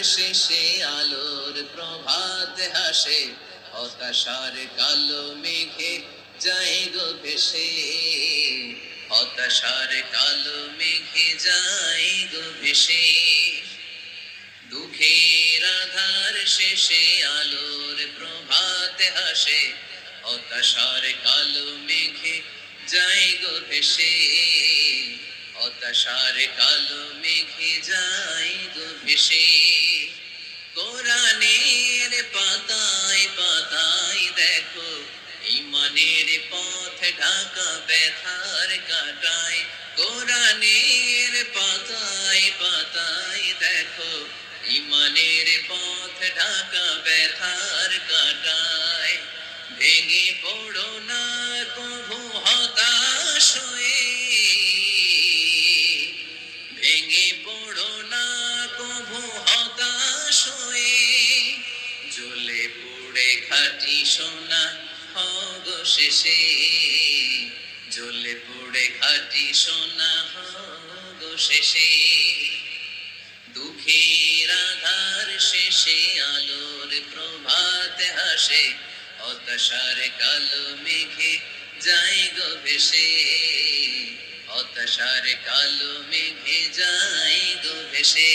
শেষে আলোর প্রভাত হাসে, হতাশার কালো মেঘে যায় গো ভেসে, হতাশার কালো মেঘে যায় গো ভেসে। দুঃখের আধার শেষে আলোর প্রভাত হাসে, হতাশার কালো মেঘে যায় গো ভেসে, হতাশার কালো মেঘে যায় গো ভেসে। কোরআনের পাতায় পাতায় দেখো, ঈমানের পথ ঢাকা ব্যথার কাটায়। কোরআনের পাতায় পাতায় দেখো, ঈমানের পথ ঢাকা ব্যথার কাটায়। ভেঙে পড়ো না কভু হতাশ হয়ে, ভেঙে পড়ো না কভু হতাশ হয়ে। জ্বলে পুড়ে খাঁটি সোনা হগো শেষে, জ্বলে পুড়ে খাঁটি সোনা হগো শেষে। দুঃখের আধার শেষে আলোর প্রভাত হাসে, হতাশার কালো মেঘে যায় গো ভেসে, হতাশার কালো মেঘে যায় গো ভেসে।